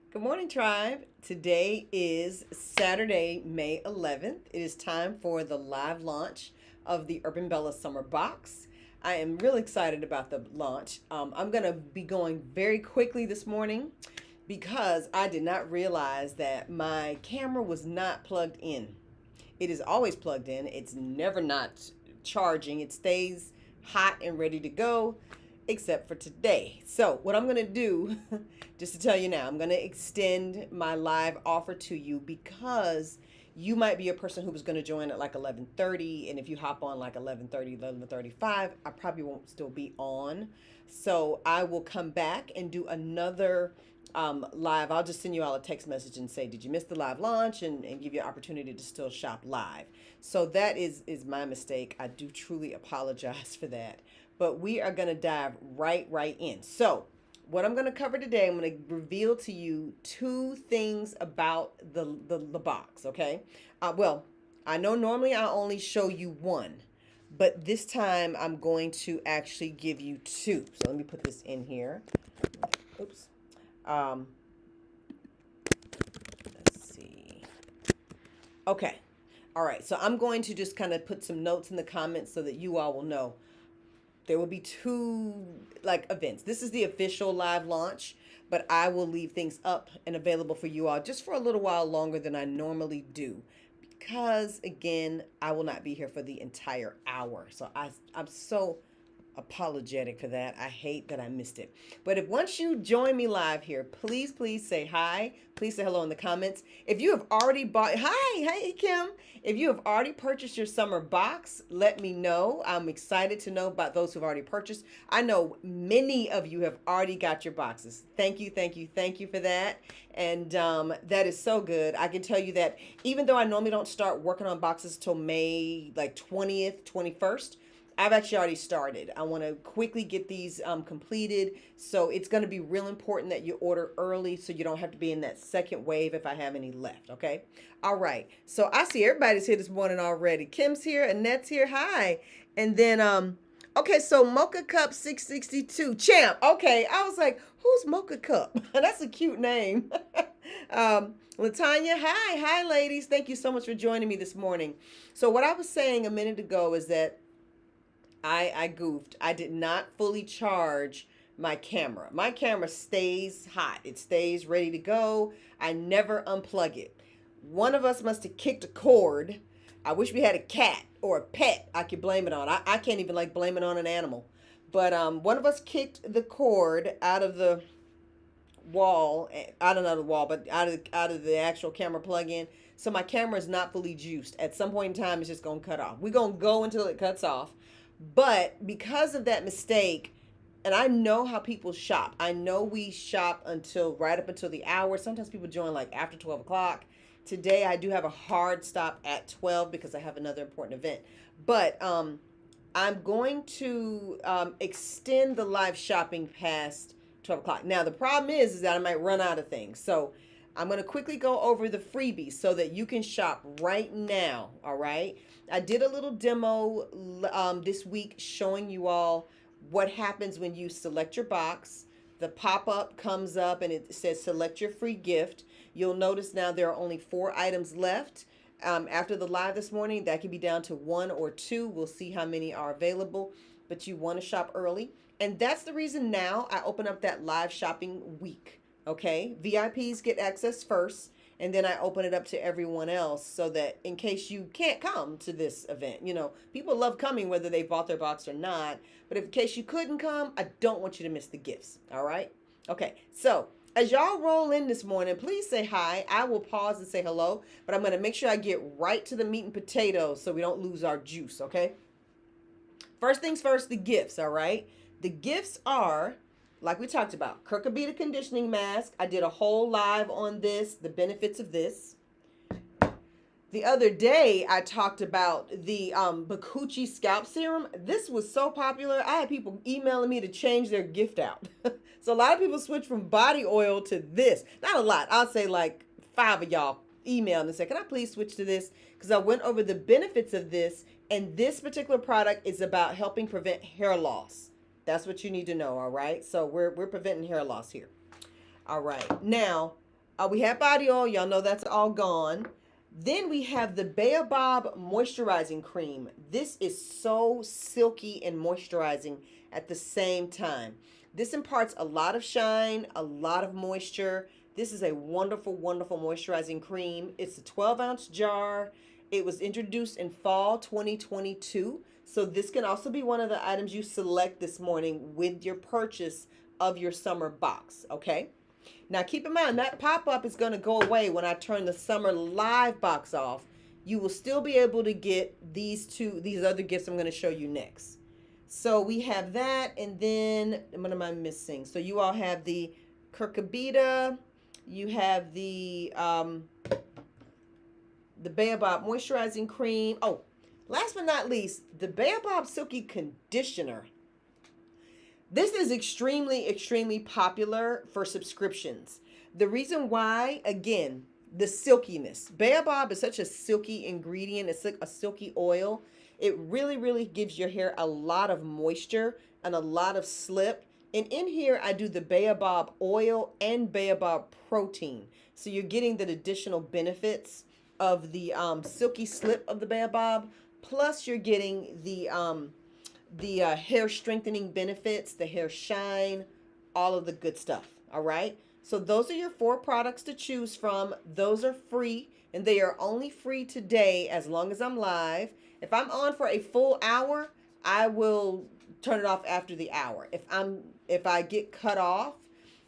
Good morning, tribe. Today is Saturday, May 11th. It is time for the live launch of the Urban Bella Summer Box. I am really excited about the launch. I'm going to be going very quickly this morning because I did not realize that my camera was not plugged in. It is always plugged in, it's never not charging, it stays hot and ready to go except for today. So, what I'm going to do, just to tell you now, I'm going to extend my live offer to you because you might be a person who was going to join at like 11:30, and if you hop on like 11:30, 11:35, I probably won't still be on. So, I will come back and do another live. I'll just send you all a text message and say, did you miss the live launch, and give you an opportunity to still shop live. So that is my mistake. I do truly apologize for that. But we are going to dive right in. So what I'm going to cover today, I'm going to reveal to you two things about the box, okay? Well, I know normally I only show you one, but this time I'm going to actually give you two. So let me put this in here. Oops. Um, let's see. Okay. All right. So I'm going to just kind of put some notes in the comments so that you all will know. There will be two like events. This is the official live launch, but I will leave things up and available for you all just for a little while longer than I normally do. Because again, I will not be here for the entire hour. So I'm so apologetic for that. I hate that I missed it. But if once you join me live here, please say hi. Please say hello in the comments. If you have already bought, hey Kim. If you have already purchased your summer box, let me know. I'm excited to know about those who've already purchased. I know many of you have already got your boxes. Thank you for that. And that is so good. I can tell you that even though I normally don't start working on boxes till May like 20th, 21st, I've actually already started. I want to quickly get these completed. So it's going to be real important that you order early so you don't have to be in that second wave if I have any left. Okay. All right. So I see everybody's here this morning already. Kim's here. Annette's here. Hi. And then, okay. So Mocha Cup 662 Champ. Okay. I was like, who's Mocha Cup? That's a cute name. Latanya. Hi, ladies. Thank you so much for joining me this morning. So what I was saying a minute ago is that I goofed. I did not fully charge my camera. My camera stays hot. It stays ready to go. I never unplug it. One of us must have kicked a cord. I wish we had a cat or a pet I could blame it on. I can't even like blame it on an animal. But one of us kicked the cord out of the wall, I don't know the wall, but out of the actual camera plug-in. So my camera is not fully juiced. At some point in time, it's just gonna cut off. We're gonna go until it cuts off. But because of that mistake, and I know how people shop. I know we shop until right up until the hour. Sometimes people join like after 12 o'clock. Today I do have a hard stop at 12 because I have another important event. But I'm going to extend the live shopping past 12 o'clock. Now, the problem is that I might run out of things. So I'm going to quickly go over the freebies so that you can shop right now. All right. I did a little demo this week showing you all what happens when you select your box. The pop-up comes up and it says select your free gift. You'll notice now there are only 4 items left. After the live this morning, that could be down to 1 or 2. We'll see how many are available, but you want to shop early. And that's the reason now I open up that live shopping week. Okay, VIPs get access first, and then I open it up to everyone else so that in case you can't come to this event, people love coming whether they bought their box or not. But if in case you couldn't come, I don't want you to miss the gifts. All right. Okay. So as y'all roll in this morning, please say hi. I will pause and say hello, but I'm going to make sure I get right to the meat and potatoes so we don't lose our juice. Okay. First things first, the gifts. All right. The gifts are, like we talked about, Kirkabita conditioning mask. I did a whole live on this, the benefits of this. The other day, I talked about the Bakuchi scalp serum. This was so popular. I had people emailing me to change their gift out. So a lot of people switched from body oil to this. Not a lot. I'll say like 5 of y'all emailed and said, can I please switch to this? Because I went over the benefits of this. And this particular product is about helping prevent hair loss. That's what you need to know, all right? So we're preventing hair loss here. All right. Now, We have body oil. Y'all know that's all gone. Then we have the Baobab Moisturizing Cream. This is so silky and moisturizing at the same time. This imparts a lot of shine, a lot of moisture. This is a wonderful, wonderful moisturizing cream. It's a 12-ounce jar. It was introduced in fall 2022. So this can also be one of the items you select this morning with your purchase of your summer box, okay? Now keep in mind that pop-up is going to go away when I turn the summer live box off. You will still be able to get these other gifts I'm going to show you next. So we have that, and then what am I missing? So you all have the Curcubita, you have the Baobab Moisturizing Cream. Oh, last but not least, the Baobab Silky Conditioner. This is extremely, extremely popular for subscriptions. The reason why, again, the silkiness. Baobab is such a silky ingredient. It's like a silky oil. It really, really gives your hair a lot of moisture and a lot of slip. And in here, I do the Baobab oil and Baobab protein. So you're getting the additional benefits of the silky slip of the Baobab. Plus, you're getting the hair strengthening benefits, the hair shine, all of the good stuff. All right. So those are your 4 products to choose from. Those are free, and they are only free today as long as I'm live. If I'm on for a full hour, I will turn it off after the hour. If I get cut off,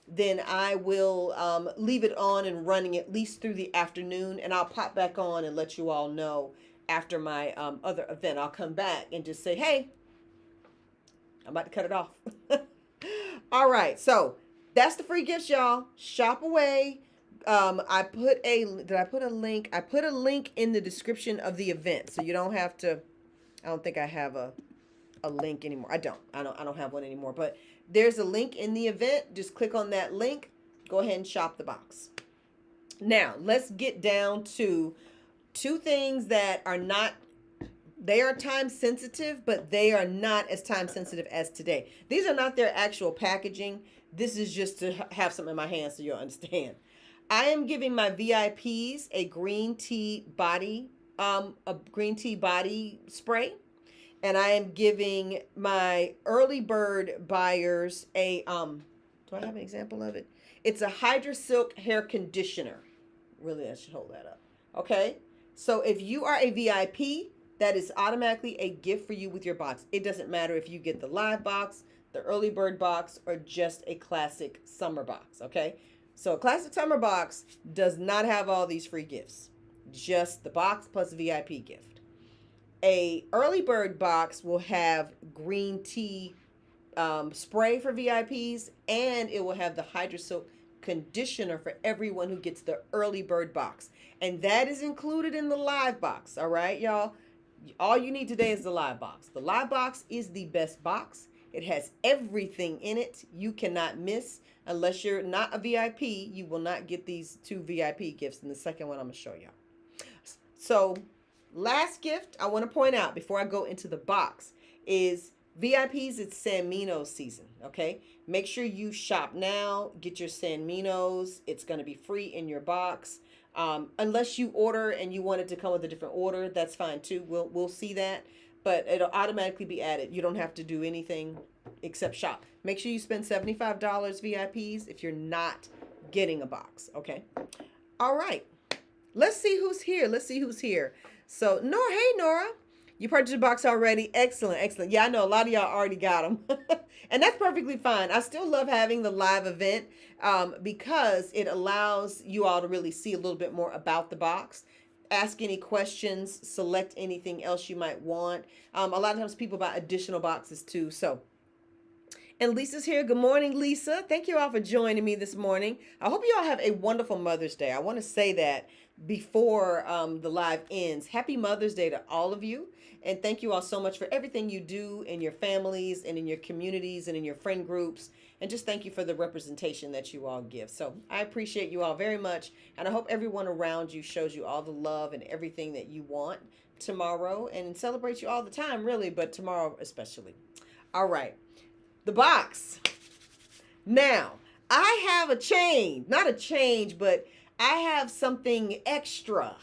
then I will leave it on and running at least through the afternoon, and I'll pop back on and let you all know after my other event. I'll come back and just say, hey, I'm about to cut it off. All right, so that's the free gifts, y'all. Shop away. Did I put a link? I put a link in the description of the event, so you don't have to. I don't think I have a link anymore. I don't have one anymore. But there's a link in the event. Just click on that link. Go ahead and shop the box. Now let's get down to 2 things that are not. They are time sensitive, but they are not as time sensitive as today. These are not their actual packaging. This is just to have something in my hands so you'll understand. I am giving my VIPs a green tea body spray, and I am giving my early bird buyers a do I have an example of it? It's a Hydra Silk hair conditioner. Really, I should hold that up. Okay, so if you are a VIP, that is automatically a gift for you with your box. It doesn't matter if you get the live box, the early bird box, or just a classic summer box, okay? So a classic summer box does not have all these free gifts. Just the box plus VIP gift. A early bird box will have green tea spray for VIPs, and it will have the Hydra Silk conditioner for everyone who gets the early bird box. And that is included in the live box, all right, y'all? All you need today is the live box. The live box is the best box. It has everything in it you cannot miss. Unless you're not a VIP, you will not get these 2 VIP gifts. And the second one I'm going to show y'all. So last gift I want to point out before I go into the box is VIPs. It's San Mino season. Okay. Make sure you shop now. Get your San Minos. It's going to be free in your box. Unless you order and you want it to come with a different order, that's fine too. We'll see that, but it'll automatically be added. You don't have to do anything except shop. Make sure you spend $75 VIPs if you're not getting a box. Okay. All right. Let's see who's here. So Nora, hey Nora, you purchased a box already. Excellent. Yeah, I know a lot of y'all already got them. And that's perfectly fine. I still love having the live event because it allows you all to really see a little bit more about the box. Ask any questions, select anything else you might want. A lot of times people buy additional boxes too. So, and Lisa's here. Good morning, Lisa. Thank you all for joining me this morning. I hope you all have a wonderful Mother's Day. I want to say that before the live ends. Happy Mother's Day to all of you. And thank you all so much for everything you do in your families and in your communities and in your friend groups. And just thank you for the representation that you all give. So I appreciate you all very much. And I hope everyone around you shows you all the love and everything that you want tomorrow and celebrates you all the time, really, but tomorrow especially. All right. The box. Now, I have a change. Not a change, but I have something extra.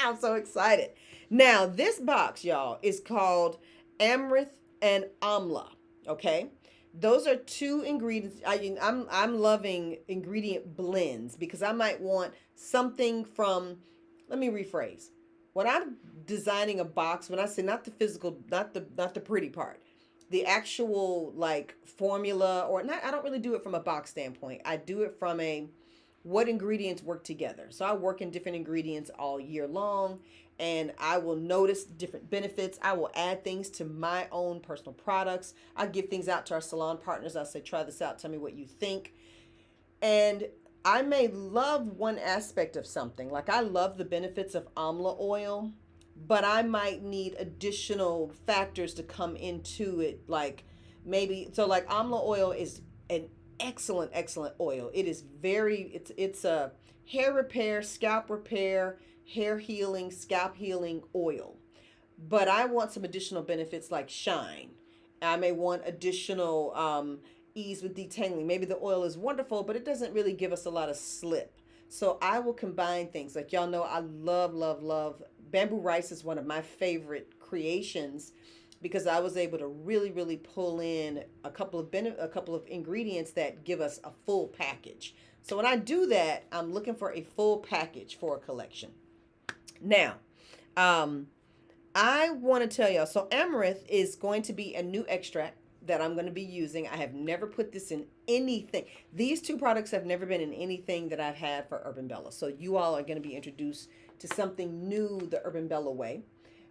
I'm so excited. Now, this box, y'all, is called Amaranth and Amla. Okay, those are two ingredients. I'm loving ingredient blends because I might want something from. Let me rephrase. When I'm designing a box, when I say not the physical, not the pretty part, the actual like formula or not. I don't really do it from a box standpoint. I do it from a what ingredients work together. So I work in different ingredients all year long, and I will notice different benefits. I will add things to my own personal products. I give things out to our salon partners. I say, try this out. Tell me what you think. And I may love one aspect of something. Like I love the benefits of amla oil, but I might need additional factors to come into it. Like maybe, so like amla oil is an excellent oil. It is very, it's a hair repair, scalp repair, hair healing, scalp healing oil. But I want some additional benefits like shine. I may want additional ease with detangling. Maybe the oil is wonderful, but it doesn't really give us a lot of slip. So I will combine things. Like y'all know, I love bamboo rice is one of my favorite creations because I was able to really pull in a couple of ingredients that give us a full package. So when I do that, I'm looking for a full package for a collection. Now, I want to tell y'all, so amaranth is going to be a new extract that I'm going to be using. I have never put this in anything. These two products have never been in anything that I've had for Urban Bella. So you all are going to be introduced to something new the Urban Bella way.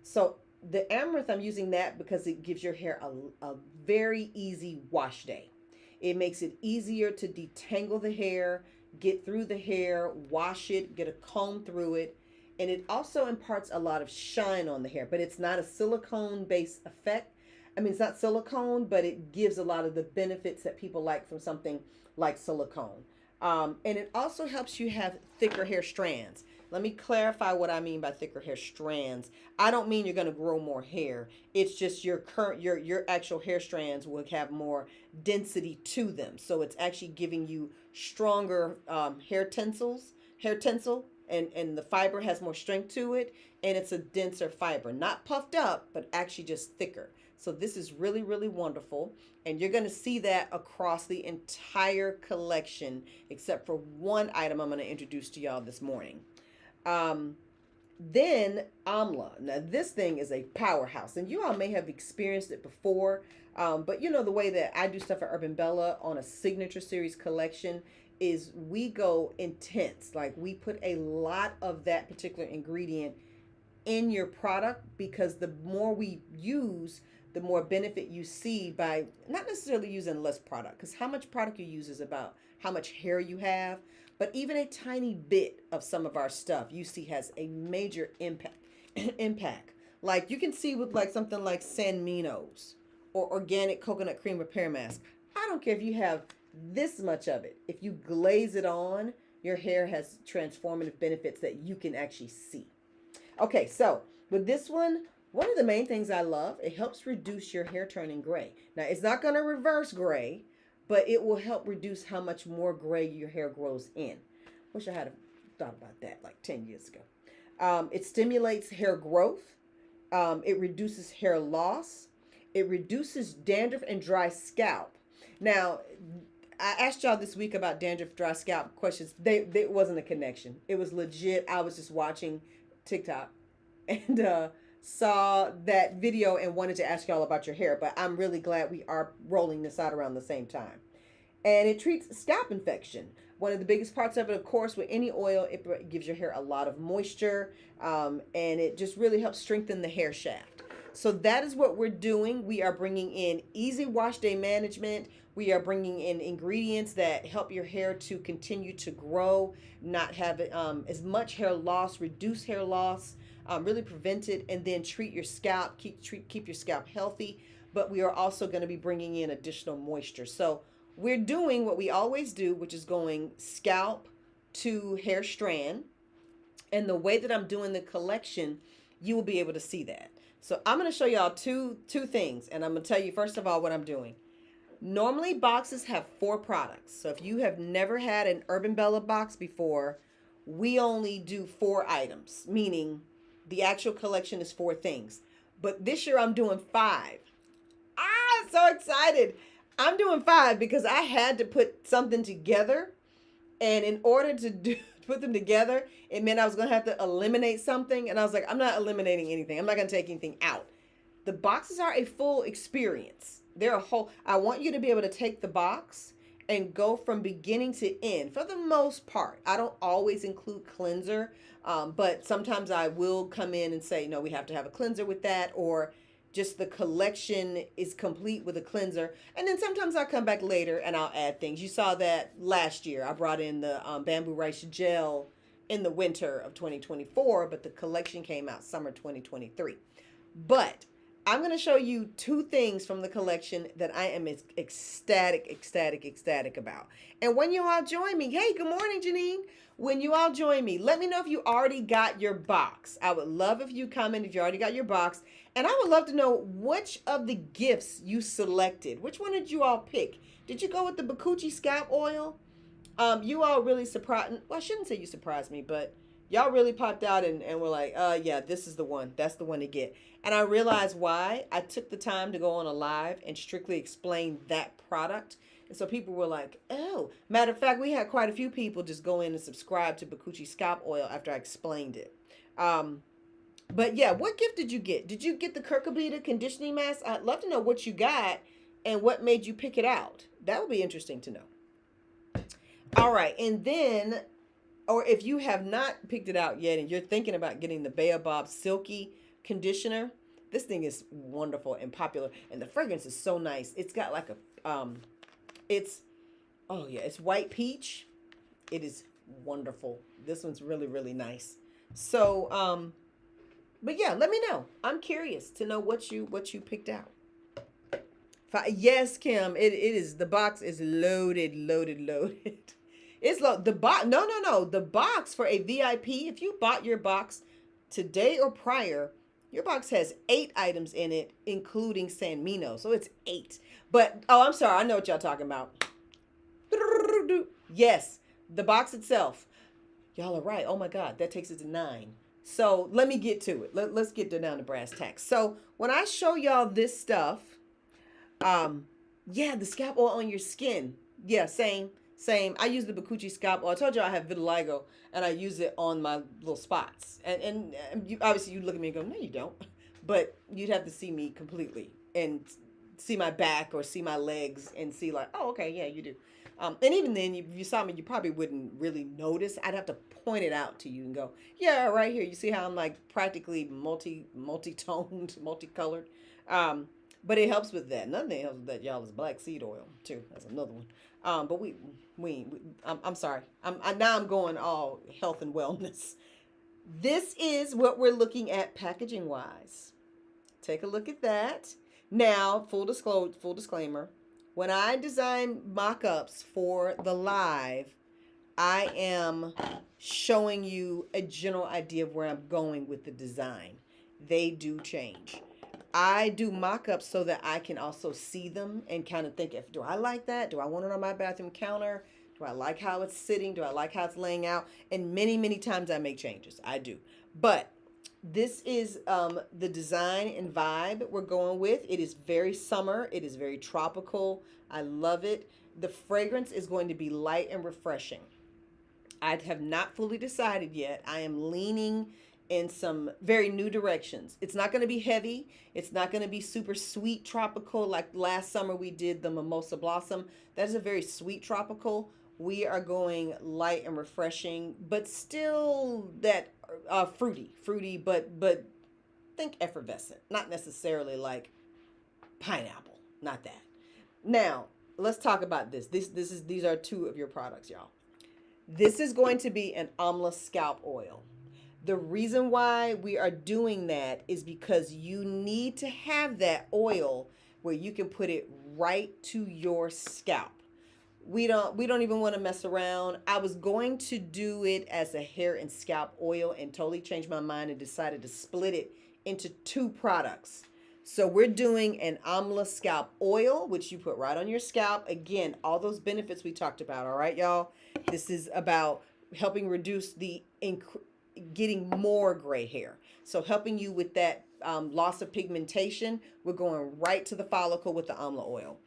So the amaranth, I'm using that because it gives your hair a very easy wash day. It makes it easier to detangle the hair, get through the hair, wash it, get a comb through it. And it also imparts a lot of shine on the hair, but it's not a silicone based effect. I mean, it's not silicone, but it gives a lot of the benefits that people like from something like silicone. And it also helps you have thicker hair strands. Let me clarify what I mean by thicker hair strands. I don't mean you're going to grow more hair. It's just your actual hair strands will have more density to them. So it's actually giving you stronger hair tensile, and the fiber has more strength to it, and it's a denser fiber, not puffed up, but actually just thicker. So this is really wonderful, and you're going to see that across the entire collection except for one item I'm going to introduce to y'all this morning. Then amla. Now this thing is a powerhouse, and you all may have experienced it before, but you know the way that I do stuff at Urban Bella on a signature series collection is we go intense. Like we put a lot of that particular ingredient in your product because the more we use, the more benefit you see by not necessarily using less product, because how much product you use is about how much hair you have. But even a tiny bit of some of our stuff you see has a major impact. Like you can see with like something like San Minos or organic coconut cream repair mask. I don't care if you have this much of it. If you glaze it on, your hair has transformative benefits that you can actually see. Okay, so with this one of the main things I love, it helps reduce your hair turning gray. Now, it's not going to reverse gray, but it will help reduce how much more gray your hair grows in. Wish I had thought about that like 10 years ago. It stimulates hair growth. It reduces hair loss. It reduces dandruff and dry scalp. Now, I asked y'all this week about dandruff, dry scalp questions. There wasn't a connection. It was legit. I was just watching TikTok and saw that video and wanted to ask y'all about your hair. But I'm really glad we are rolling this out around the same time. And it treats scalp infection. One of the biggest parts of it, of course, with any oil, it gives your hair a lot of moisture, and it just really helps strengthen the hair shaft. So that is what we're doing. We are bringing in easy wash day management. We are bringing in ingredients that help your hair to continue to grow, not have as much hair loss, reduce hair loss, really prevent it, and then treat your scalp, keep your scalp healthy. But we are also going to be bringing in additional moisture. So we're doing what we always do, which is going scalp to hair strand. And the way that I'm doing the collection, you will be able to see that. So I'm going to show y'all two things. And I'm going to tell you, first of all, what I'm doing. Normally, boxes have 4 products. So if you have never had an Urban Bella box before, we only do 4 items, meaning the actual collection is 4 things. But this year I'm doing 5. So excited. I'm doing 5 because I had to put something together. And in order to put them together, it meant I was going to have to eliminate something. And I was like, I'm not eliminating anything. I'm not going to take anything out. The boxes are a full experience. They're a whole. I want you to be able to take the box and go from beginning to end for the most part. I don't always include cleanser, but sometimes I will come in and say, no, we have to have a cleanser with that, or just the collection is complete with a cleanser. And then sometimes I'll come back later and I'll add things. You saw that last year. I brought in the bamboo rice gel in the winter of 2024, but the collection came out summer 2023. But I'm going to show you 2 things from the collection that I am ecstatic about. And when you all join me, hey, good morning, Janine. When you all join me, let me know if you already got your box. I would love if you comment if you already got your box. And I would love to know which of the gifts you selected. Which one did you all pick? Did you go with the Bakuchi scalp oil? You all really surprised. Well, I shouldn't say you surprised me, but y'all really popped out and were like, yeah, this is the one. That's the one to get. And I realized why. I took the time to go on a live and strictly explain that product. And so people were like, oh. Matter of fact, we had quite a few people just go in and subscribe to Bakuchi scalp oil after I explained it. But yeah, what gift did you get? Did you get the Kirkabita conditioning mask? I'd love to know what you got and what made you pick it out. That would be interesting to know. All right. And then, or if you have not picked it out yet and you're thinking about getting the Baobab Silky conditioner, this thing is wonderful and popular. And the fragrance is so nice. It's got like a, it's white peach. It is wonderful. This one's really, really nice. So, but yeah, let me know. I'm curious to know what you picked out. Yes, Kim, it is. The box is loaded. It's the box. No. The box for a VIP. If you bought your box today or prior, your box has 8 items in it, including San Mino. So it's 8. But I'm sorry. I know what y'all talking about. Yes, the box itself. Y'all are right. Oh my God, that takes it to 9. So let me get to it. Let's get down to brass tacks. So when I show y'all this stuff, yeah, the scalp oil on your skin. Yeah, same. I use the Bakuchi scalp oil. I told you I have vitiligo, and I use it on my little spots. And you, obviously, you look at me and go, no, you don't. But you'd have to see me completely and see my back or see my legs and see like, oh, okay, yeah, you do. And even then, if you saw me, you probably wouldn't really notice. I'd have to point it out to you and go, yeah, right here. You see how I'm like practically multi-toned, multicolored. But it helps with that. Another thing helps with that, y'all, is black seed oil too. That's another one. But I'm sorry. Now I'm going all health and wellness. This is what we're looking at packaging wise. Take a look at that. Now, full disclaimer. When I design mock-ups for the live, I am showing you a general idea of where I'm going with the design. They do change. I do mock-ups so that I can also see them and kind of think, do I like that? Do I want it on my bathroom counter? Do I like how it's sitting? Do I like how it's laying out? And many, many times I make changes. I do. But this is the design and vibe we're going with. It is very summer. It is very tropical. I love it. The fragrance is going to be light and refreshing. I have not fully decided yet. I am leaning in some very new directions. It's not going to be heavy. It's not going to be super sweet tropical like last summer we did the Mimosa Blossom. That is a very sweet tropical. We are going light and refreshing, but still that fruity, but think effervescent, not necessarily like pineapple, not that. Now, let's talk about this. These are 2 of your products, y'all. This is going to be an Amla scalp oil. The reason why we are doing that is because you need to have that oil where you can put it right to your scalp. We don't even want to mess around. I was going to do it as a hair and scalp oil and totally changed my mind and decided to split it into 2 products. So we're doing an amla scalp oil, which you put right on your scalp. Again, all those benefits we talked about. All right, y'all. This is about helping reduce the getting more gray hair. So helping you with that loss of pigmentation. We're going right to the follicle with the amla oil.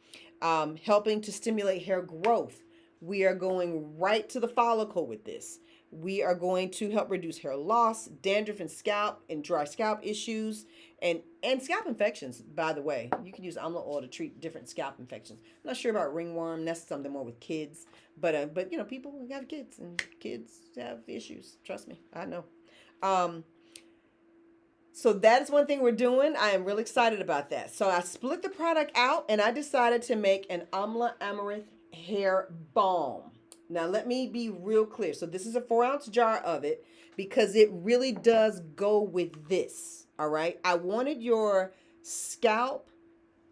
Helping to stimulate hair growth. We are going right to the follicle with this. We are going to help reduce hair loss, dandruff and dry scalp issues, and scalp infections. By the way, you can use amla oil to treat different scalp infections. I'm not sure about ringworm. That's something more with kids, but you know, people have kids and kids have issues. Trust me, I know. Um, so that is one thing we're doing. I am really excited about that. So I split the product out and I decided to make an Amla Amaranth hair balm. Now let me be real clear. So this is a 4-ounce jar of it because it really does go with this. All right. I wanted your scalp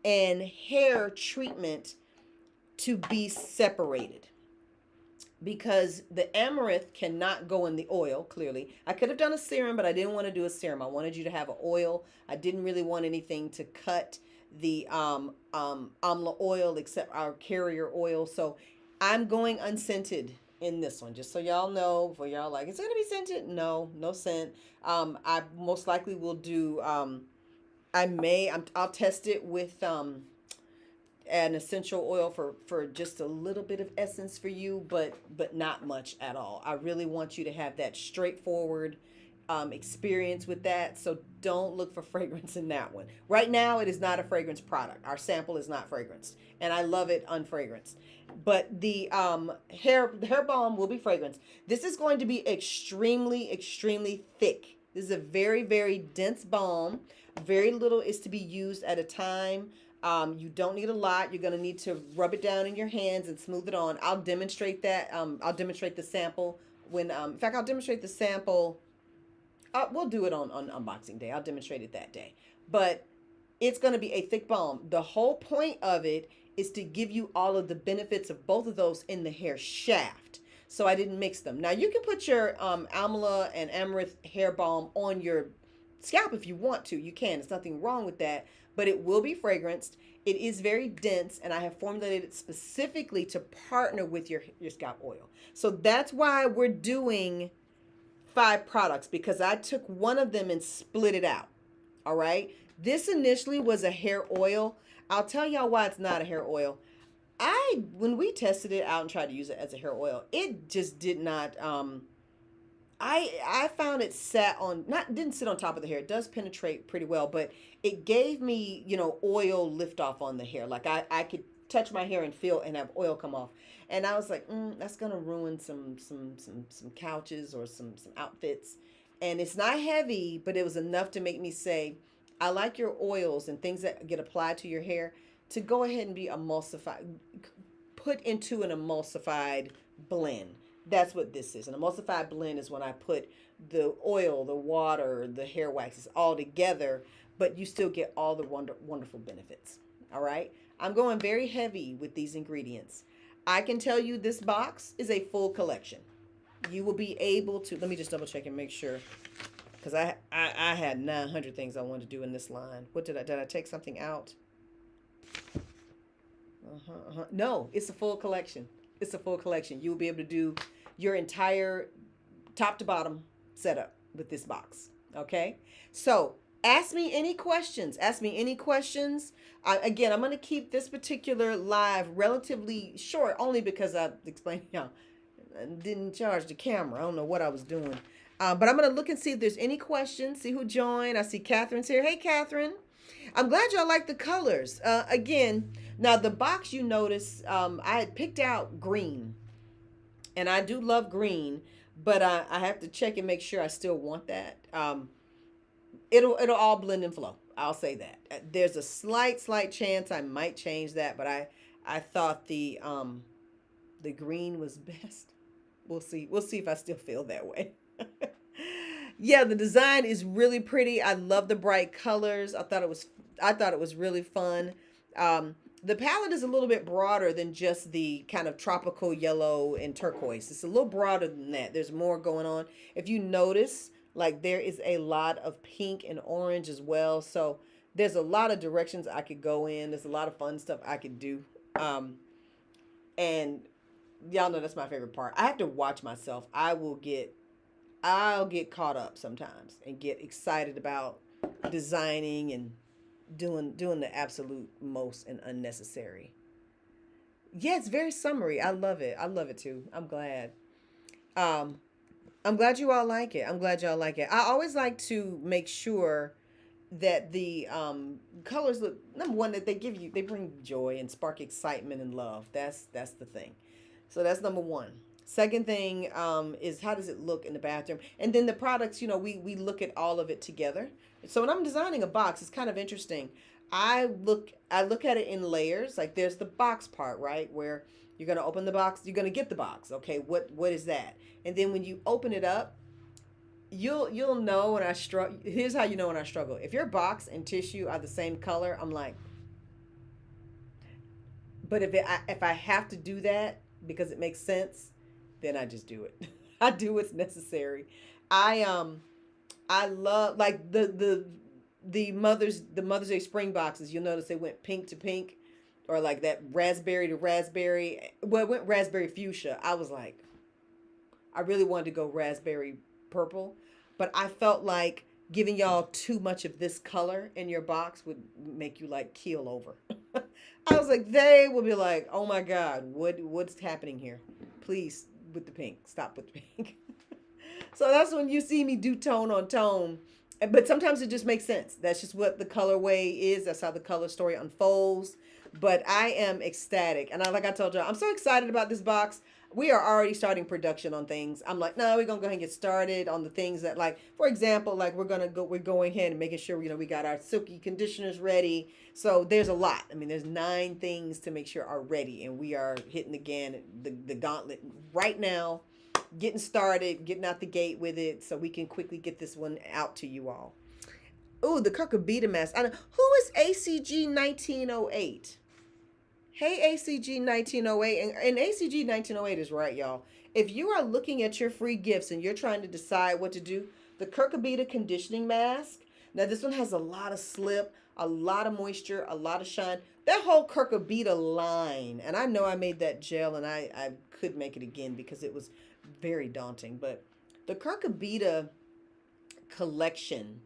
and hair treatment to be separated because the amaranth cannot go in the oil. Clearly I could have done a serum, but I didn't want to do a serum. I wanted you to have an oil. I didn't really want anything to cut the amla oil except our carrier oil. So I'm going unscented in this one, just so y'all know. Before y'all like, it's gonna be scented. No scent. I most likely will do I'll test it with an essential oil for just a little bit of essence for you, but not much at all. I really want you to have that straightforward experience with that. So don't look for fragrance in that one. Right now, it is not a fragrance product. Our sample is not fragranced, and I love it unfragranced. But the hair balm will be fragranced. This is going to be extremely thick. This is a very dense balm. Very little is to be used at a time. You don't need a lot. You're going to need to rub it down in your hands and smooth it on. I'll demonstrate that. I'll demonstrate the sample when, in fact, I'll demonstrate the sample. We'll do it on unboxing day. I'll demonstrate it that day. But it's going to be a thick balm. The whole point of it is to give you all of the benefits of both of those in the hair shaft. So I didn't mix them. Now you can put your amla and amaranth hair balm on your scalp if you want to. You can. There's nothing wrong with that. But it will be fragranced. It is very dense, and I have formulated it specifically to partner with your scalp oil. So that's why we're doing 5 products, because I took one of them and split it out. All right. This initially was a hair oil. I'll tell y'all why it's not a hair oil. When we tested it out and tried to use it as a hair oil, it just did not, I found it didn't sit on top of the hair. It does penetrate pretty well, but it gave me, oil lift off on the hair. Like I could touch my hair and feel and have oil come off. And I was like, that's gonna ruin some couches or some outfits. And it's not heavy, but it was enough to make me say, I like your oils and things that get applied to your hair to go ahead and be emulsified, put into an emulsified blend. That's what this is. An emulsified blend is when I put the oil, the water, the hair waxes all together, but you still get all the wonderful benefits. All right. I'm going very heavy with these ingredients. I can tell you this box is a full collection. You will be able to, let me just double check and make sure, because I had 900 things I wanted to do in this line. What did I take something out? No, it's a full collection. It's a full collection. You will be able to do your entire top to bottom setup with this box. Okay. So ask me any questions. Again, I'm going to keep this particular live relatively short, only because I explained, I didn't charge the camera. I don't know what I was doing. But I'm going to look and see if there's any questions, see who joined. I see Catherine's here. Hey, Catherine. I'm glad y'all like the colors. Again, now the box, you notice, I had picked out green. And I do love green, but I have to check and make sure I still want that. It'll all blend and flow. I'll say that. There's a slight chance I might change that, but I thought the green was best. We'll see if I still feel that way. Yeah, the design is really pretty. I love the bright colors. I thought it was really fun. The palette is a little bit broader than just the kind of tropical yellow and turquoise. It's a little broader than that. There's more going on. If you notice, like there is a lot of pink and orange as well. So There's a lot of directions I could go in. There's a lot of fun stuff I could do. Um, and y'all know that's my favorite part. I have to watch myself. I'll get caught up sometimes and get excited about designing and doing the absolute most and unnecessary. Yeah, it's very summary. I love it. I love it too. I'm glad. Um, I'm glad you all like it. I'm glad y'all like it. I always like to make sure that the colors look, number one, that they bring joy and spark excitement and love. That's the thing. So that's number one. Second thing is, how does it look in the bathroom? And then the products, we look at all of it together. So when I'm designing a box, it's kind of interesting. I look at it in layers. Like, there's the box part, right? Where you're gonna open the box, you're gonna get the box. Okay, what is that? And then when you open it up, you'll know when I struggle. Here's how you know when I struggle. If your box and tissue are the same color, I'm like, but if I have to do that because it makes sense, then I just do it. I do what's necessary. I love, like, the Mother's Day spring boxes. You'll notice they went pink to pink, or like that raspberry to raspberry. Well, it went raspberry fuchsia. I was like, I really wanted to go raspberry purple, but I felt like giving y'all too much of this color in your box would make you like keel over. I was like, they will be like, oh my God, what's happening here? Please, with the pink, stop with the pink. So that's when you see me do tone on tone. But sometimes it just makes sense. That's just what the colorway is. That's how the color story unfolds. But I am ecstatic. And like I told you, I'm so excited about this box. We are already starting production on things. I'm like, no, we're gonna go ahead and get started on the things that, like, for example, like we're going ahead and making sure, we got our silky conditioners ready. So there's a lot. I mean, there's 9 things to make sure are ready, and we are hitting again the gauntlet right now, getting started, getting out the gate with it, so we can quickly get this one out to you all. Oh, the Curbita mask. Who is ACG 1908? Hey, ACG 1908. And ACG 1908 is right, y'all. If you are looking at your free gifts and you're trying to decide what to do, the Curbita conditioning mask. Now, this one has a lot of slip, a lot of moisture, a lot of shine. That whole Curbita line. And I know I made that gel, and I could make it again because it was very daunting. But the Curbita collection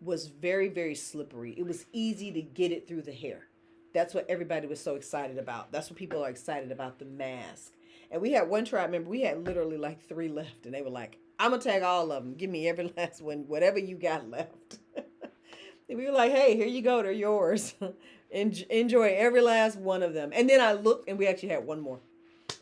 was very, very slippery. It was easy to get it through the hair. That's what everybody was so excited about. That's what people are excited about, the mask. And we had one try. Remember, we had literally like 3 left, and they were like, I'm gonna tag all of them. Give me every last one, whatever you got left. And we were like, hey, here you go. They're yours. Enjoy every last one of them. And then I looked, and we actually had one more.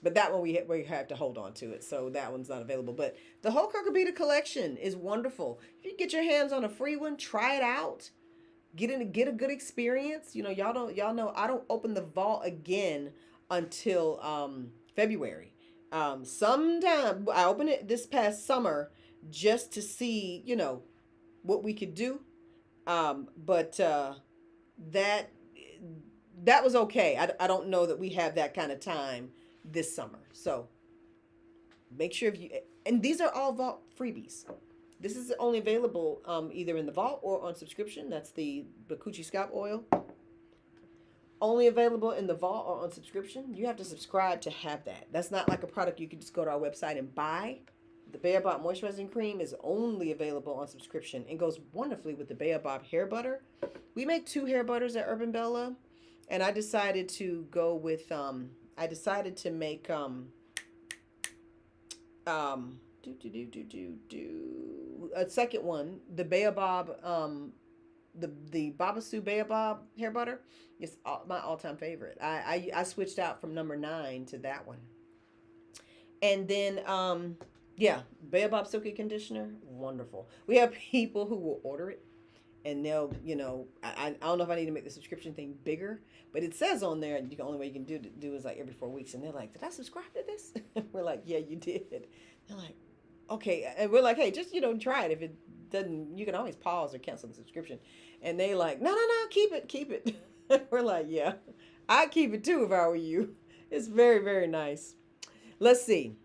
But that one we have to hold on to it, so that one's not available. But the whole Curbita collection is wonderful. If you get your hands on a free one, try it out. Get a good experience. Y'all know I don't open the vault again until February. Sometime I opened it this past summer just to see, what we could do. But that was okay. I don't know that we have that kind of time this summer. So make sure and these are all vault freebies. This is only available either in the vault or on subscription. That's the Bakuchi Scalp Oil. Only available in the vault or on subscription. You have to subscribe to have that. That's not like a product you can just go to our website and buy. The Baobab Moisturizing Cream is only available on subscription and goes wonderfully with the Baobab Hair Butter. We make 2 hair butters at Urban Bella, and I decided to go with, I decided to make, a second one, the Baobab, the Babasu Baobab hair butter is my all-time favorite. I switched out from number 9 to that one. And then yeah, Baobab Silky Conditioner, wonderful. We have people who will order it, and they'll, I don't know if I need to make the subscription thing bigger, but it says on there, the only way you can do is like every 4 weeks. And they're like, did I subscribe to this? We're like, yeah, you did. They're like, okay. And we're like, hey, just, try it. If it doesn't, you can always pause or cancel the subscription. And they like, no, keep it. We're like, yeah, I'd keep it too if I were you. It's very, very nice. Let's see.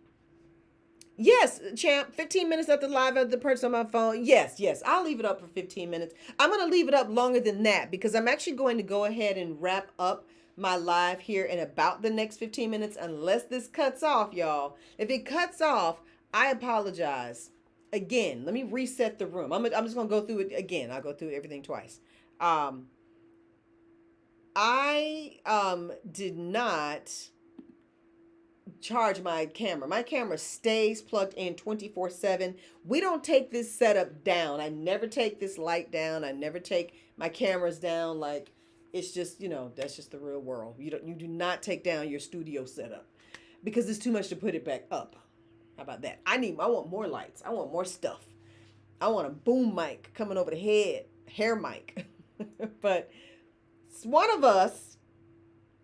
Yes, champ. 15 minutes after live at the person on my phone. Yes, yes. I'll leave it up for 15 minutes. I'm going to leave it up longer than that because I'm actually going to go ahead and wrap up my live here in about the next 15 minutes unless this cuts off, y'all. If it cuts off, I apologize. Again, let me reset the room. I'm just going to go through it again. I'll go through everything twice. Um, I did not charge my camera. My camera stays plugged in 24/7. We don't take this setup down. I never take this light down. I never take my cameras down. Like, it's just, that's just the real world. You do not take down your studio setup because it's too much to put it back up. How about that? I want more lights. I want more stuff. I want a boom mic coming over the head, hair mic. But it's one of us.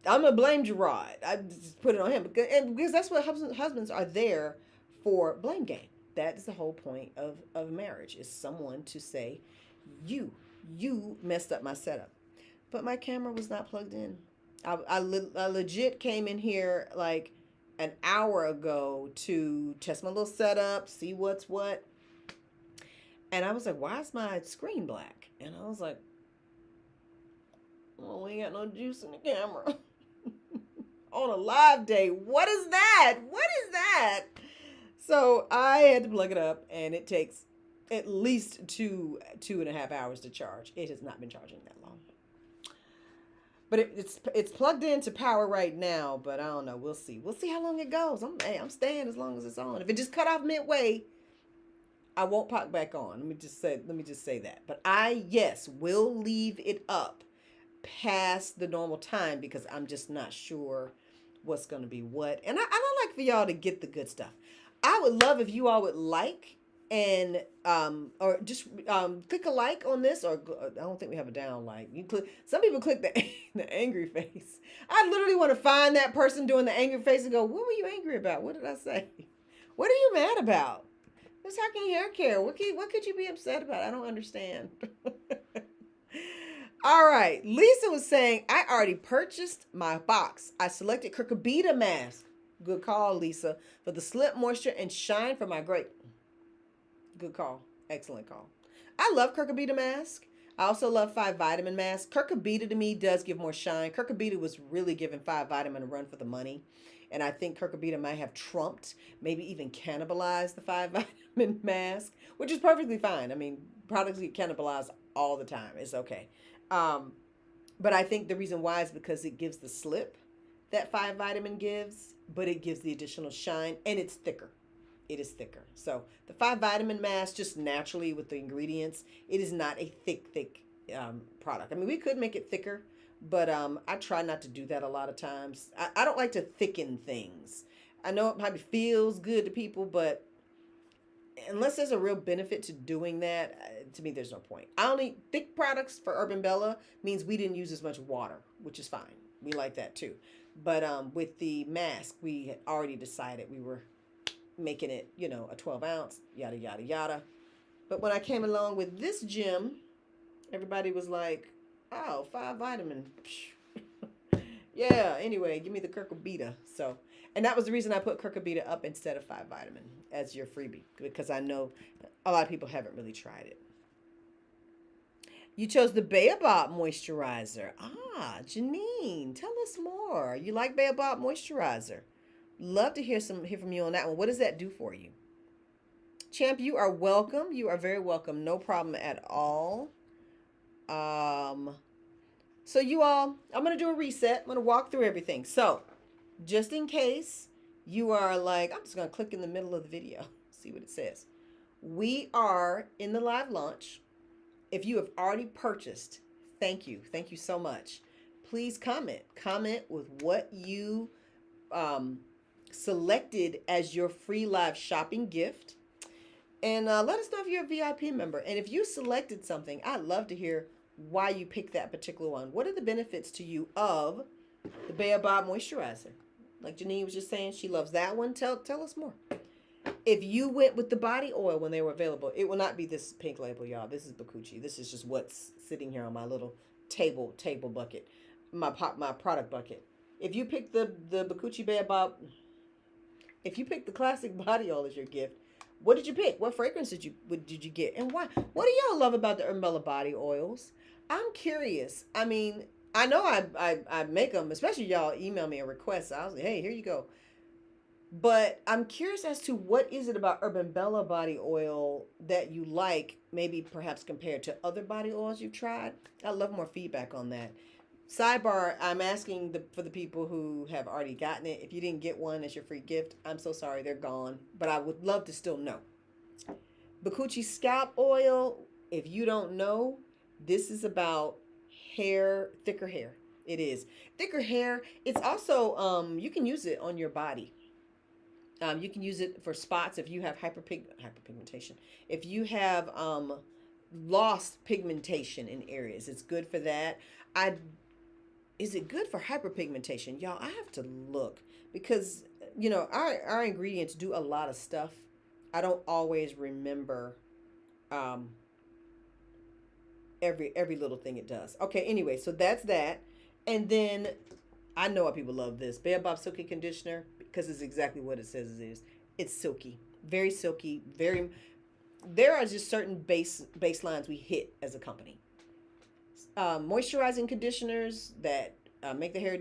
I'm gonna blame Gerard. I just put it on him because that's what husbands are there for. Blame game. That is the whole point of marriage, is someone to say, you messed up my setup, but my camera was not plugged in. I legit came in here like an hour ago to test my little setup, see what's what, and I was like, why is my screen black? And I was like, well, we ain't got no juice in the camera. On a live day. What is that? What is that? So I had to plug it up, and it takes at least two and a half hours to charge. It has not been charging that long. But it's plugged into power right now, but I don't know. We'll see. We'll see how long it goes. I'm staying as long as it's on. If it just cut off midway, I won't pop back on. Let me just say that. But yes, will leave it up past the normal time because I'm just not sure what's going to be what. And I don't like for y'all to get the good stuff. I would love if you all would like and or just click a like on this, or I don't think we have a down like. You click. Some people click the angry face. I literally want to find that person doing the angry face and go, "What were you angry about? What did I say? What are you mad about? This Hacking Hair Care. What could you be upset about? I don't understand." All right. Lisa was saying, I already purchased my box. I selected Cucurbita mask. Good call, Lisa. For the slip, moisture, and shine for my great. Good call. Excellent call. I love Cucurbita mask. I also love 5 vitamin mask. Cucurbita to me does give more shine. Cucurbita was really giving 5 vitamin a run for the money. And I think Cucurbita might have trumped, maybe even cannibalized the 5 vitamin mask, which is perfectly fine. I mean, products get cannibalized all the time. It's okay. But I think the reason why is because it gives the slip that 5 vitamin gives, but it gives the additional shine, and it's thicker. It is thicker. So the 5 vitamin mask, just naturally with the ingredients, it is not a thick product. I mean, we could make it thicker, but I try not to do that a lot of times. I don't like to thicken things. I know it probably feels good to people, but unless there's a real benefit to doing that, to me, there's no point. I only thick products for Urban Bella means we didn't use as much water, which is fine. We like that too. But with the mask, we had already decided we were making it, a 12 ounce, yada, yada, yada. But when I came along with this gym, everybody was like, oh, 5 vitamin. Yeah, anyway, give me the Cucurbita. So, and that was the reason I put Cucurbita up instead of 5 vitamin as your freebie, because I know a lot of people haven't really tried it. You chose the Baobab moisturizer. Ah, Janine, tell us more. You like Baobab moisturizer? Love to hear from you on that one. What does that do for you? Champ, you are welcome. You are very welcome. No problem at all. So you all, I'm going to do a reset. I'm going to walk through everything. So just in case you are like, I'm just going to click in the middle of the video, see what it says. We are in the live launch. If you have already purchased, thank you. Thank you so much. Please comment. Comment with what you selected as your free live shopping gift. And let us know if you're a VIP member. And if you selected something, I'd love to hear why you picked that particular one. What are the benefits to you of the Baobab moisturizer? Like Janine was just saying, she loves that one. Tell us more. If you went with the body oil when they were available, it will not be this pink label, y'all. This is Bakuchi. This is just what's sitting here on my little table bucket, my product bucket. If you pick the Bakuchi Baobab If you pick the classic body oil as your gift, what did you pick? What fragrance did you get, and why? What do y'all love about the Urbella body oils? I'm curious. I mean, I know I make them, especially y'all email me a request. So I was like, hey, here you go. But I'm curious as to what is it about Urban Bella body oil that you like, maybe perhaps compared to other body oils you've tried. I'd love more feedback on that. Sidebar, I'm asking for the people who have already gotten it. If you didn't get one as your free gift, I'm so sorry, they're gone. But I would love to still know. Bakuchi scalp oil, if you don't know, this is about hair, thicker hair. It is. Thicker hair. It's also, you can use it on your body. You can use it for spots if you have hyperpigmentation. If you have lost pigmentation in areas, it's good for that. I Is it good for hyperpigmentation, y'all? I have to look because our ingredients do a lot of stuff. I don't always remember um, every little thing it does. Okay, anyway, so that's that, and then I know why people love this Baobab Silky Conditioner because it's exactly what it says it is. It's silky, very silky, very. There are just certain baselines we hit as a company. Moisturizing conditioners that make the hair,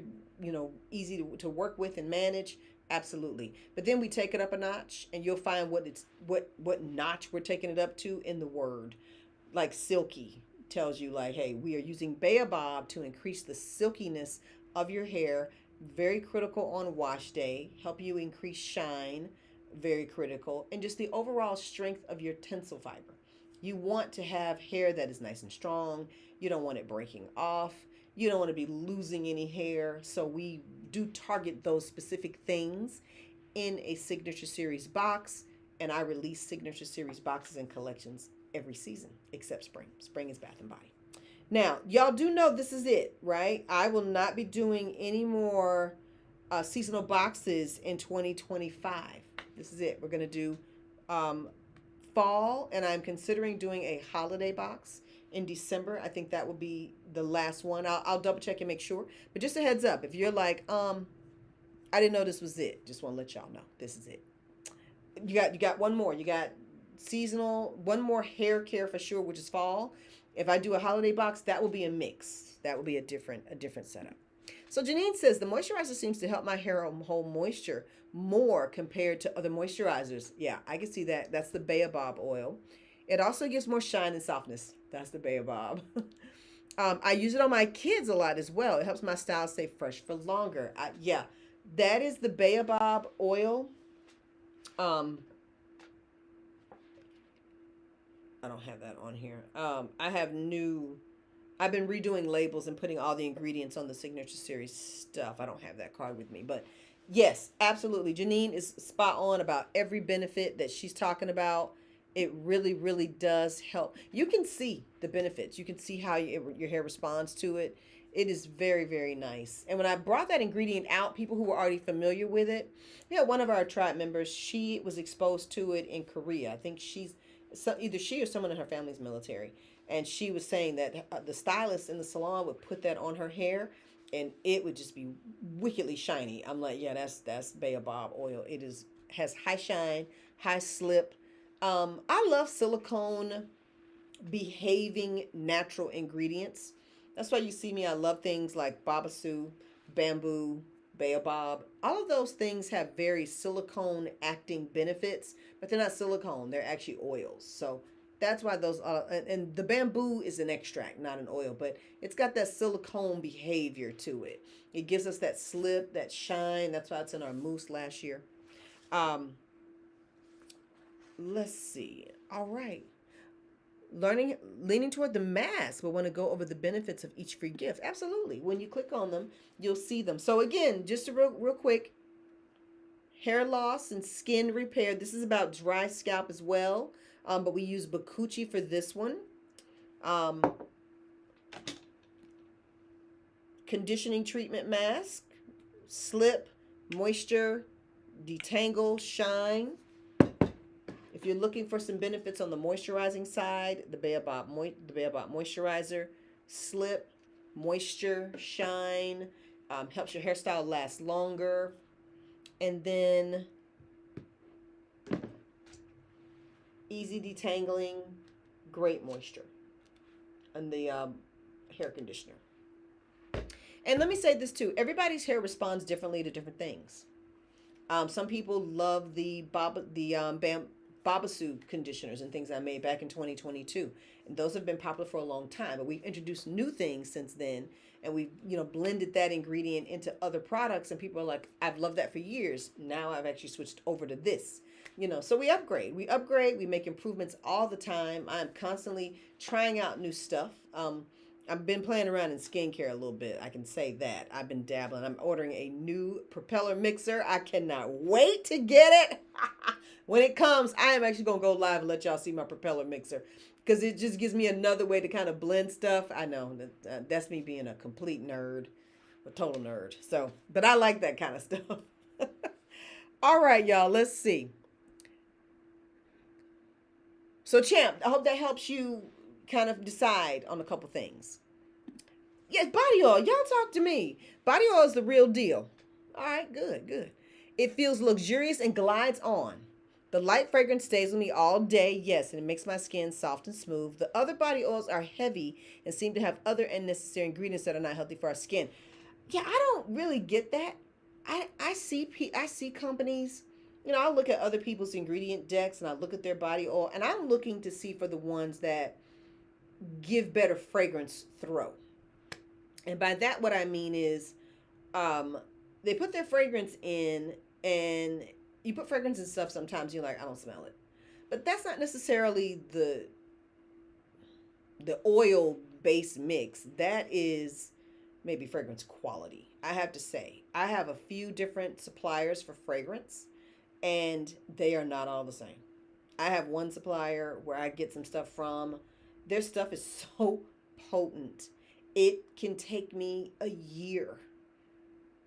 easy to work with and manage. Absolutely, but then we take it up a notch, and you'll find what notch we're taking it up to in the word. Like silky tells you, like, hey, we are using baobab to increase the silkiness of your hair. Very critical on wash day. Help you increase shine. Very critical, and just the overall strength of your tensile fiber. You want to have hair that is nice and strong. You don't want it breaking off. You don't want to be losing any hair. So we do target those specific things in a signature series box. And I release signature series boxes and collections every season except spring. Spring is Bath and Body. Now, y'all do know this is it, right? I will not be doing any more seasonal boxes in 2025. This is it. We're going to do um, fall, and I'm considering doing a holiday box in December. I think that will be the last one. I'll double check and make sure. But just a heads up, if you're like, I didn't know this was it. Just want to let y'all know this is it. You got one more. You got seasonal, one more hair care for sure, which is fall. If I do a holiday box, that will be a mix. That will be a different setup. So Janine says the moisturizer seems to help my hair hold moisture more compared to other moisturizers. Yeah, I can see that. That's the baobab oil. It also gives more shine and softness. That's the baobab. I use it on my kids a lot as well. It helps my style stay fresh for longer. Yeah, that is the baobab oil. Um, I don't have that on here. I've been redoing labels and putting all the ingredients on the signature series stuff. I don't have that card with me, but yes, absolutely. Janine is spot on about every benefit that she's talking about. It really, really does help. You can see the benefits. You can see how your hair responds to it. It is very, very nice. And when I brought that ingredient out, people who were already familiar with it, one of our tribe members, she was exposed to it in Korea. I think either she or someone in her family's military. And she was saying that the stylist in the salon would put that on her hair and it would just be wickedly shiny. I'm like, yeah, that's baobab oil. Has high shine, high slip. I love silicone behaving natural ingredients. That's why you see me. I love things like babasu, bamboo, baobab. All of those things have very silicone acting benefits, but they're not silicone. They're actually oils. So that's why those are, and the bamboo is an extract, not an oil, but it's got that silicone behavior to it. It gives us that slip, that shine. That's why it's in our mousse last year. Um, let's see. All right. Leaning toward the mask, but want to go over the benefits of each free gift. Absolutely. When you click on them, you'll see them. So again, just a real quick, hair loss and skin repair. This is about dry scalp as well. But we use Bakuchi for this one. Conditioning treatment mask, slip, moisture, detangle, shine. If you're looking for some benefits on the moisturizing side, the baobab moisturizer, slip, moisture, shine, helps your hairstyle last longer. And then easy detangling, great moisture, and the hair conditioner. And let me say this too: everybody's hair responds differently to different things. Some people love the Babasu conditioners and things I made back in 2022, and those have been popular for a long time. But we've introduced new things since then, and we've blended that ingredient into other products, and people are like, "I've loved that for years. Now I've actually switched over to this." So we make improvements all the time. I'm constantly trying out new stuff. I've been playing around in skincare a little bit. I can say that. I've been dabbling. I'm ordering a new propeller mixer. I cannot wait to get it. When it comes, I am actually going to go live and let y'all see my propeller mixer because it just gives me another way to kind of blend stuff. I know that's me being a complete nerd, a total nerd. So, but I like that kind of stuff. All right, y'all, let's see. So, Champ, I hope that helps you kind of decide on a couple things. Yes, body oil. Y'all talk to me. Body oil is the real deal. All right, good, good. It feels luxurious and glides on. The light fragrance stays with me all day, yes, and it makes my skin soft and smooth. The other body oils are heavy and seem to have other unnecessary ingredients that are not healthy for our skin. Yeah, I don't really get that. I see companies, I look at other people's ingredient decks and I look at their body oil and I'm looking to see for the ones that give better fragrance throw. And by that, what I mean is they put their fragrance in, and you put fragrance in stuff sometimes you're like, I don't smell it. But that's not necessarily the oil based mix. That is maybe fragrance quality. I have to say, I have a few different suppliers for fragrance, and they are not all the same. I have one supplier where I get some stuff from. Their stuff is so potent. It can take me a year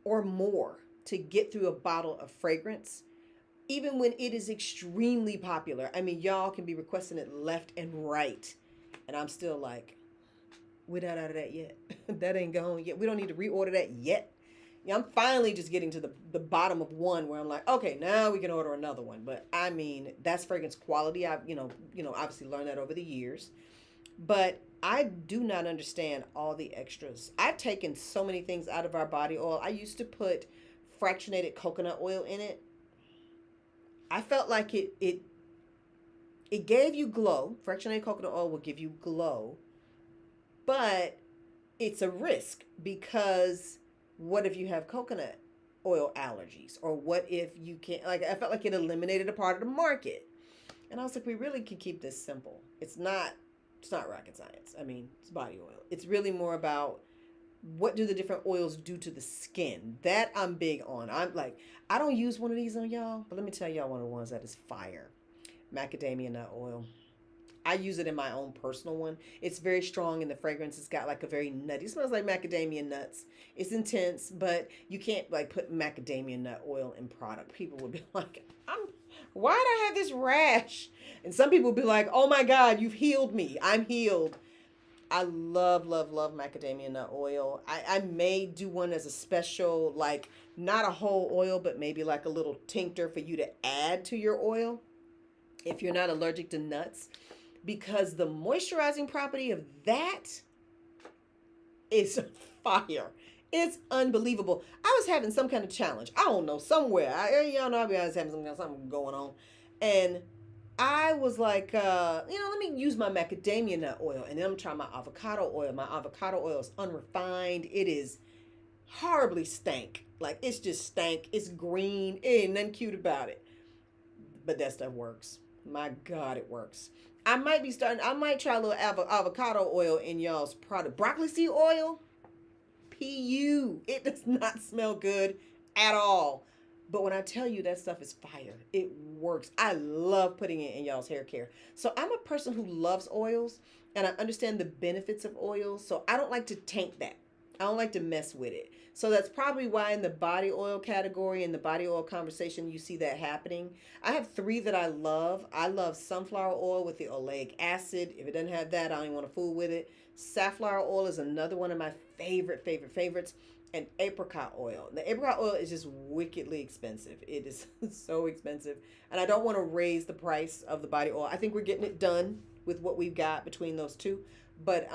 or more to get through a bottle of fragrance, even when it is extremely popular. I mean, y'all can be requesting it left and right. And I'm still like, we're not out of that yet. That ain't gone yet. We don't need to reorder that yet. Yeah, I'm finally just getting to the bottom of one where I'm like, okay, now we can order another one. But I mean, that's fragrance quality. I've, obviously learned that over the years. But I do not understand all the extras. I've taken so many things out of our body oil. I used to put fractionated coconut oil in it. I felt like it gave you glow. Fractionated coconut oil will give you glow. But it's a risk because what if you have coconut oil allergies? Or what if you can't, like, I felt like it eliminated a part of the market. And I was like, we really could keep this simple. It's not rocket science. I mean, it's body oil. It's really more about what do the different oils do to the skin. That I'm big on. I'm like, I don't use one of these on y'all, but let me tell y'all one of the ones that is fire. Macadamia nut oil. I use it in my own personal one. It's very strong in the fragrance. It's got like a very nutty, it smells like macadamia nuts. It's intense, but you can't like put macadamia nut oil in product. People would be like, why do I have this rash? And some people would be like, oh my God, you've healed me. I'm healed. I love, love, love macadamia nut oil. I may do one as a special, like not a whole oil, but maybe like a little tincture for you to add to your oil if you're not allergic to nuts. Because the moisturizing property of that is fire. It's unbelievable. I was having some kind of challenge. I don't know, somewhere. Y'all know I was having something going on. And I was like, let me use my macadamia nut oil. And then I'm trying my avocado oil. My avocado oil is unrefined. It is horribly stank. Like, it's just stank. It's green. It ain't nothing cute about it. But that stuff works. My God, it works. I might try a little avocado oil in y'all's product. Broccoli seed oil, PU. It does not smell good at all. But when I tell you that stuff is fire, it works. I love putting it in y'all's hair care. So I'm a person who loves oils, and I understand the benefits of oils. So I don't like to taint that. I don't like to mess with it. So that's probably why in the body oil category, in the body oil conversation, you see that happening. I have 3 that I love. I love sunflower oil with the oleic acid. If it doesn't have that, I don't even want to fool with it. Safflower oil is another one of my favorites. and apricot oil. The apricot oil is just wickedly expensive. It is so expensive. And I don't want to raise the price of the body oil. I think we're getting it done with what we've got between those two. But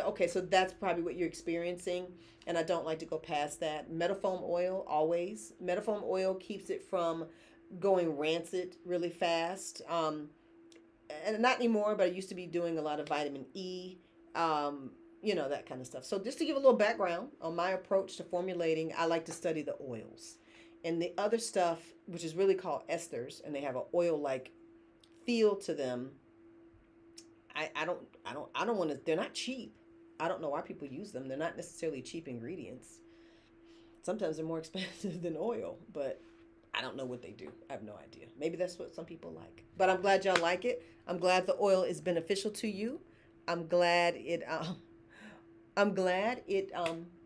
okay, so that's probably what you're experiencing. And I don't like to go past that. Metafoam oil, always. Metafoam oil keeps it from going rancid really fast. And not anymore, but I used to be doing a lot of vitamin E, that kind of stuff. So just to give a little background on my approach to formulating, I like to study the oils. And the other stuff, which is really called esters, and they have an oil-like feel to them. I don't want to. They're not cheap. I don't know why people use them. They're not necessarily cheap ingredients. Sometimes they're more expensive than oil, but I don't know what they do. I have no idea. Maybe that's what some people like. But I'm glad y'all like it. I'm glad the oil is beneficial to you. I'm glad it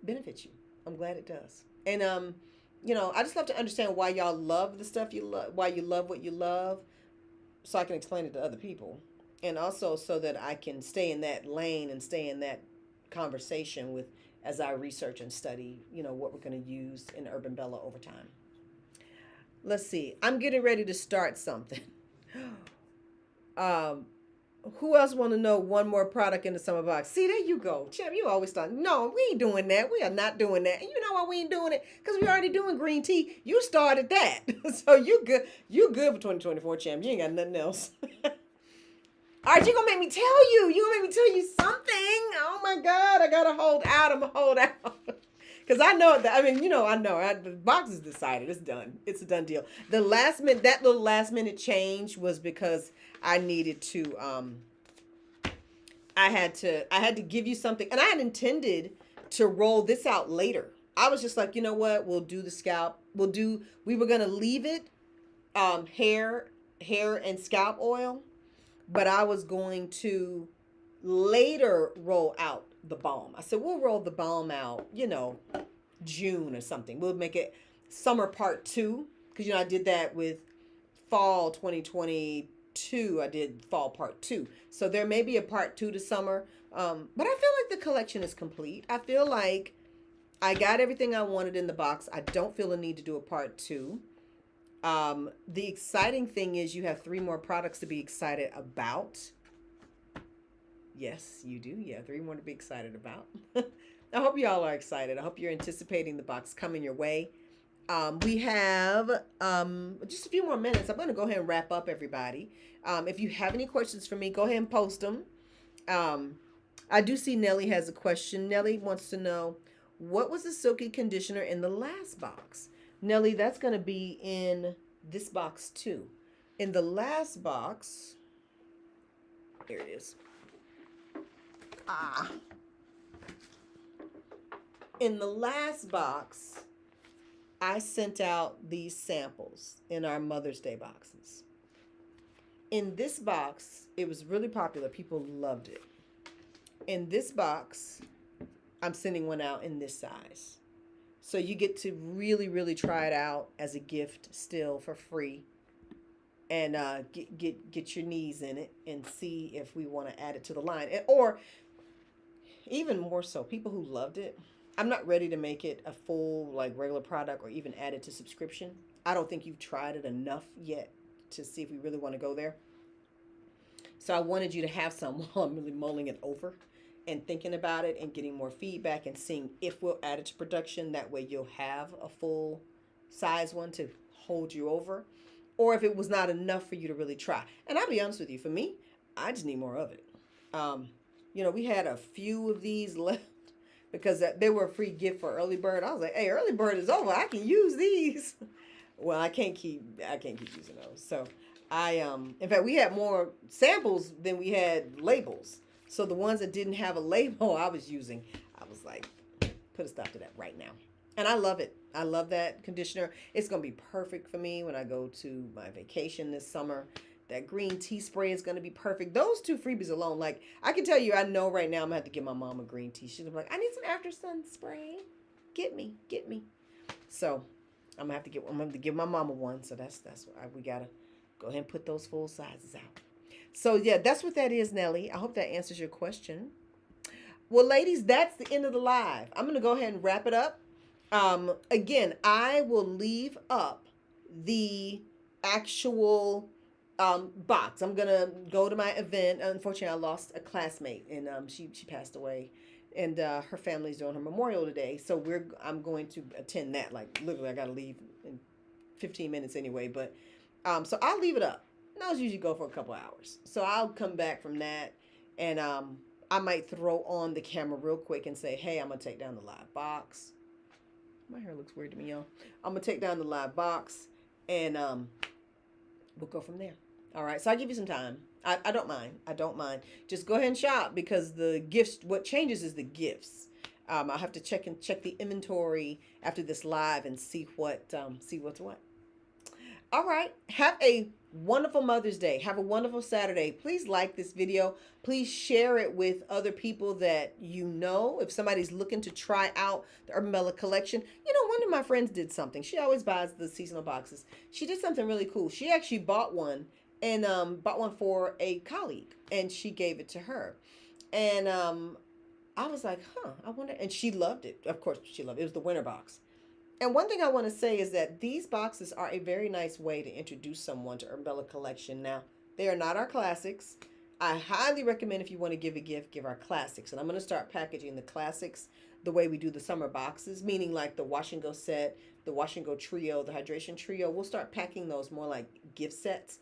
benefits you. I'm glad it does. And I just love to understand why y'all love the stuff you love, why you love what you love, so I can explain it to other people. And also so that I can stay in that lane and stay in that conversation with as I research and study, what we're going to use in Urban Bella over time. Let's see. I'm getting ready to start something. Who else want to know one more product in the summer box? See, there you go. Chip, you always thought, no, we ain't doing that. We are not doing that. And you know why we ain't doing it? Because we already doing green tea. You started that. So you good. You good for 2024, champ. You ain't got nothing else. All right, you gonna make me tell you. You gonna make me tell you something. Oh my God, I gotta hold out. I'm gonna hold out. Because I know that, I know. The box is decided. It's done. It's a done deal. That little last minute change was because I needed to, I had to give you something. And I had intended to roll this out later. I was just like, you know what? We'll do the scalp. We were going to leave it, hair and scalp oil. But I was going to later roll out the balm. I said, we'll roll the balm out, June or something. We'll make it summer part 2. Because, I did that with fall 2022. I did fall part 2. So there may be a part 2 to summer. But I feel like the collection is complete. I feel like I got everything I wanted in the box. I don't feel a need to do a part 2. The exciting thing is you have 3 more products to be excited about. Yes, you do. Yeah, 3 more to be excited about. I hope y'all are excited. I hope you're anticipating the box coming your way. We have just a few more minutes. I'm going to go ahead and wrap up, everybody. If you have any questions for me, go ahead and post them. I do see Nellie has a question. Nellie wants to know, what was the silky conditioner in the last box? Nellie, that's going to be in this box too. In the last box, here it is. In the last box, I sent out these samples in our Mother's Day boxes. In this box, it was really popular. People loved it. In this box, I'm sending one out in this size. So you get to really, really try it out as a gift still for free. And get your knees in it and see if we want to add it to the line. Or even more so, people who loved it. I'm not ready to make it a full regular product or even add it to subscription. I don't think you've tried it enough yet to see if we really want to go there. So I wanted you to have some while I'm really mulling it over and thinking about it and getting more feedback and seeing if we'll add it to production. That way you'll have a full size one to hold you over. Or if it was not enough for you to really try. And I'll be honest with you, for me, I just need more of it. We had a few of these left because they were a free gift for early bird. I was like, hey, early bird is over. I can use these. Well, I can't keep using those. So in fact, we had more samples than we had labels. So the ones that didn't have a label I was using, I was like, put a stop to that right now. And I love it. I love that conditioner. It's going to be perfect for me when I go to my vacation this summer. That green tea spray is going to be perfect. Those 2 freebies alone, I can tell you, I know right now I'm going to have to give my mom a green tea. She's like, I need some after sun spray. Get me. So I'm going to have to give my mama one. So that's why we got to go ahead and put those full sizes out. So yeah, that's what that is, Nellie. I hope that answers your question. Well, ladies, that's the end of the live. I'm going to go ahead and wrap it up. Again, I will leave up the actual box. I'm gonna go to my event. Unfortunately, I lost a classmate, and she passed away, and her family's doing her memorial today. So I'm going to attend that. Like literally, I got to leave in 15 minutes anyway. But so I'll leave it up. And those usually go for a couple hours. So I'll come back from that, and I might throw on the camera real quick and say, "Hey, I'm gonna take down the live box." My hair looks weird to me, y'all. I'm gonna take down the live box, and we'll go from there. All right. So I give you some time. I don't mind. I don't mind. Just go ahead and shop because the gifts. What changes is the gifts. I'll have to check the inventory after this live and see what's what. All right. Have a wonderful Mother's Day. Have a wonderful Saturday. Please like this video. Please share it with other people that you know. If somebody's looking to try out the Urban Bella collection, one of my friends did something. She always buys the seasonal boxes. She did something really cool. She actually bought one and bought one for a colleague, and she gave it to her. And I was like, huh, I wonder. And she loved it. Of course, she loved it. It was the winter box. And one thing I want to say is that these boxes are a very nice way to introduce someone to Urban Bella Collection. Now, they are not our classics. I highly recommend if you want to give a gift, give our classics. And I'm going to start packaging the classics the way we do the summer boxes, meaning like the wash and go set, the wash and go trio, the hydration trio. We'll start packing those more like gift sets.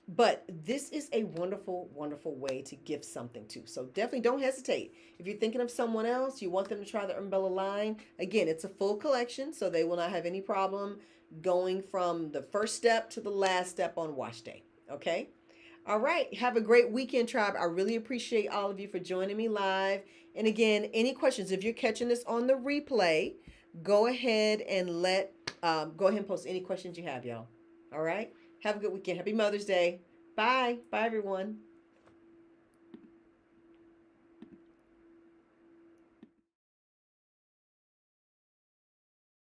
But this is a wonderful, wonderful way to gift something to. So definitely don't hesitate. If you're thinking of someone else, you want them to try the Urban Bella line, again, it's a full collection, so they will not have any problem going from the first step to the last step on wash day. Okay? All right. Have a great weekend, tribe. I really appreciate all of you for joining me live. And again, any questions, if you're catching this on the replay, go ahead and go ahead and post any questions you have, y'all. All right? Have a good weekend. Happy Mother's Day. Bye. Bye, everyone.